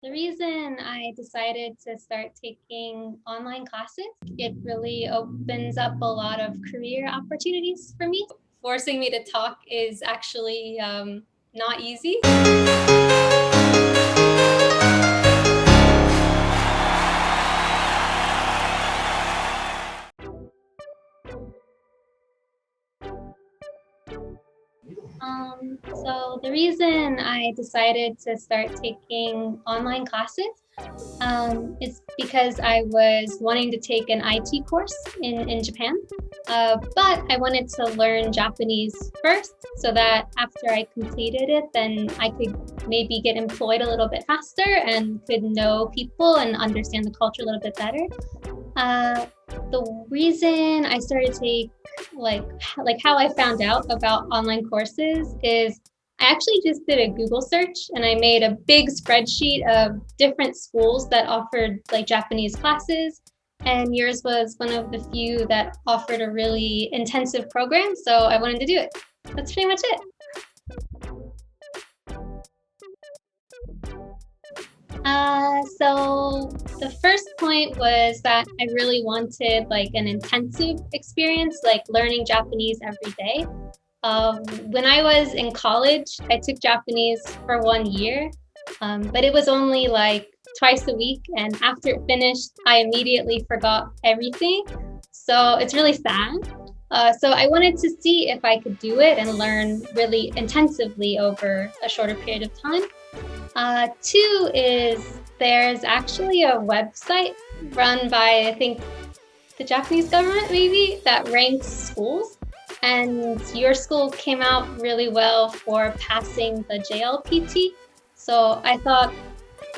The reason I decided to start taking online classes, it really opens up a lot of career opportunities for me. Forcing me to talk is actually not easy. So the reason I decided to start taking online classes is because I was wanting to take an IT course in Japan, but I wanted to learn Japanese first so that after I completed it, then I could maybe get employed a little bit faster and could know people and understand the culture a little bit better. Uh, the reason I started to take like how I found out about online courses is I actually just did a Google search and I made a big spreadsheet of different schools that offered like Japanese classes. And yours was one of the few that offered a really intensive program. So I wanted to do it. That's pretty much it. So the first point was that I really wanted like an intensive experience, like learning Japanese every day. When I was in college, I took Japanese for 1 year, but it was only like twice a week. And after it finished, I immediately forgot everything. So it's really sad. So I wanted to see if I could do it and learn really intensively over a shorter period of time. Two is there's actually a website run by, I think, the Japanese government maybe, that ranks schools. And your school came out really well for passing the JLPT. So I thought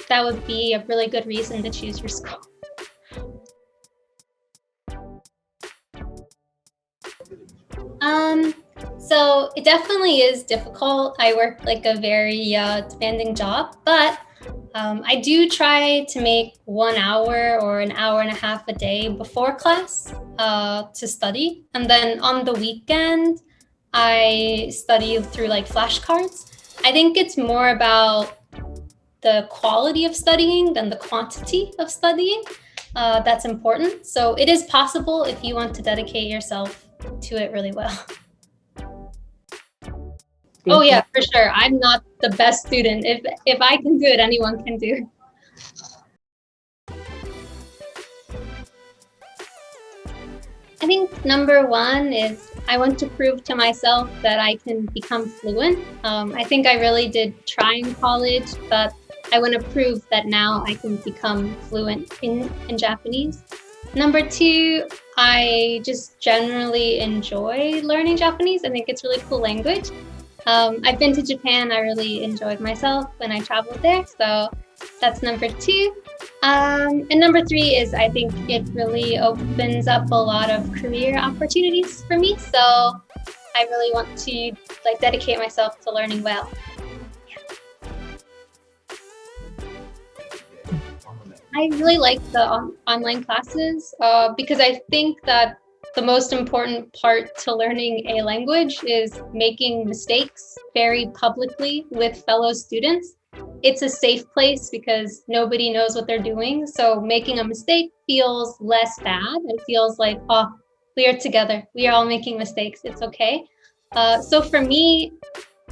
that would be a really good reason to choose your school. So it definitely is difficult. I work like a very demanding job, but I do try to make 1 hour or an hour and a half a day before class to study. And then on the weekend, I study through like flashcards. I think it's more about the quality of studying than the quantity of studying. That's important. So it is possible if you want to dedicate yourself to it really well. Oh yeah, for sure. I'm not the best student. If I can do it, anyone can do it. I think number one is I want to prove to myself that I can become fluent. I think I really did try in college, but I want to prove that now I can become fluent in Japanese. Number two, I just generally enjoy learning Japanese. I think it's a really cool language. I've been to Japan. I really enjoyed myself when I traveled there. So that's number two. And number three is I think it really opens up a lot of career opportunities for me. So I really want to like dedicate myself to learning well. I really like the online classes because I think that the most important part to learning a language is making mistakes very publicly with fellow students. It's a safe place because nobody knows what they're doing. So making a mistake feels less bad. It feels like, oh, we are together. We are all making mistakes. It's okay. So for me,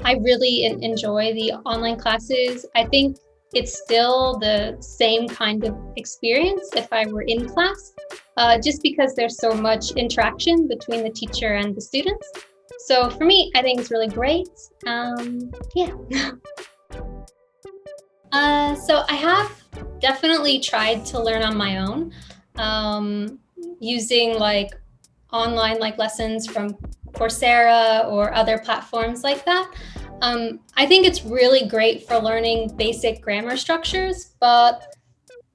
I really enjoy the online classes. I think it's still the same kind of experience if I were in class, just because there's so much interaction between the teacher and the students. So for me, I think it's really great. Yeah. So I have definitely tried to learn on my own, using like online like lessons from Coursera or other platforms like that. I think it's really great for learning basic grammar structures, but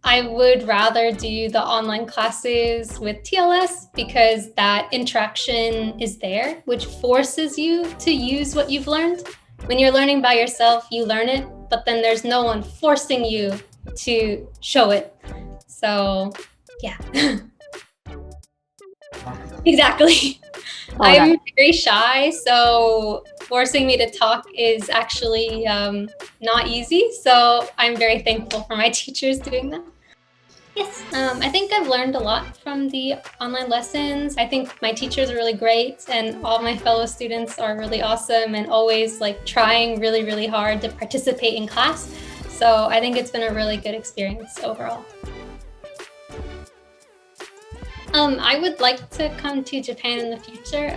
I would rather do the online classes with TLS because that interaction is there, which forces you to use what you've learned. When you're learning by yourself, you learn it, but then there's no one forcing you to show it. So, yeah. Exactly. Oh, I'm very shy, so forcing me to talk is actually not easy. So I'm very thankful for my teachers doing that. Yes, I think I've learned a lot from the online lessons. I think my teachers are really great, and all my fellow students are really awesome and always like trying really, really hard to participate in class. So I think it's been a really good experience overall. I would like to come to Japan in the future.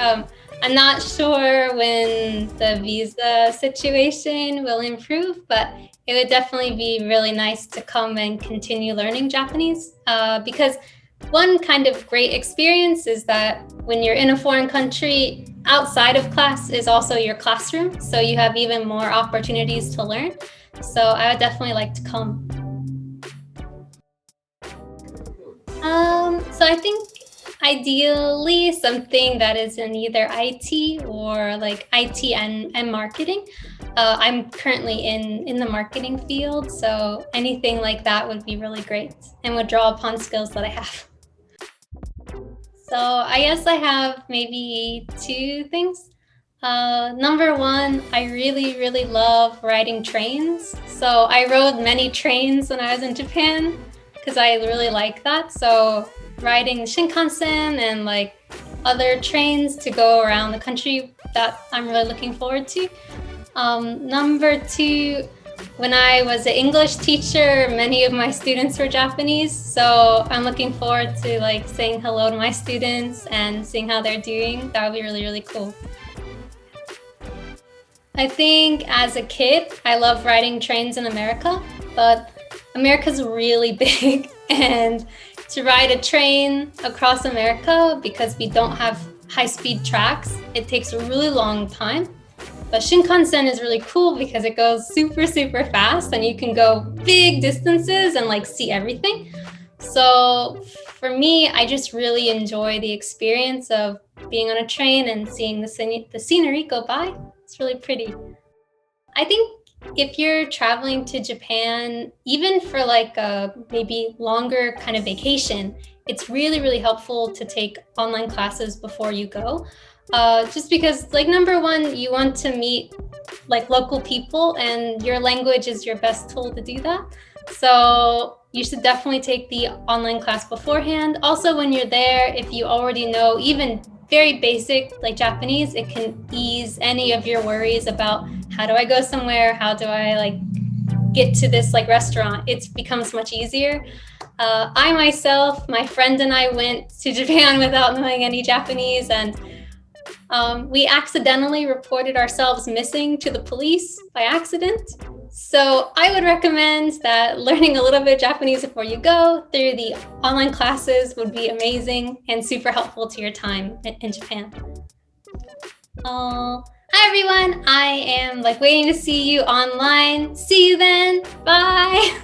I'm not sure when the visa situation will improve, but it would definitely be really nice to come and continue learning Japanese. Because one kind of great experience is that when you're in a foreign country, outside of class is also your classroom. So you have even more opportunities to learn. So I would definitely like to come. So I think ideally something that is in either IT or like IT and marketing. I'm currently in the marketing field, so anything like that would be really great and would draw upon skills that I have. So I guess I have maybe two things. Number one, I really, really love riding trains. So I rode many trains when I was in Japan because I really like that. So riding the Shinkansen and like other trains to go around the country, that I'm really looking forward to. Number two, when I was an English teacher, many of my students were Japanese, so I'm looking forward to like saying hello to my students and seeing how they're doing. That would be really, really cool. I think as a kid, I love riding trains in America, but America's really big, and to ride a train across America, because we don't have high-speed tracks, it takes a really long time. But Shinkansen is really cool because it goes super, super fast and you can go big distances and like see everything. So for me, I just really enjoy the experience of being on a train and seeing the scenery go by. It's really pretty. I think if you're traveling to Japan, even for like a maybe longer kind of vacation, it's really, really helpful to take online classes before you go. Just because, like, number one, you want to meet like local people, and your language is your best tool to do that. So you should definitely take the online class beforehand. Also, when you're there, if you already know even very basic like Japanese, it can ease any of your worries about how do I go somewhere, how do I like get to this like restaurant. It becomes much easier. I myself, my friend and I went to Japan without knowing any Japanese, and we accidentally reported ourselves missing to the police by accident. So I would recommend that learning a little bit of Japanese before you go through the online classes would be amazing and super helpful to your time in Japan. Hi everyone, I am like waiting to see you online. See you then, bye.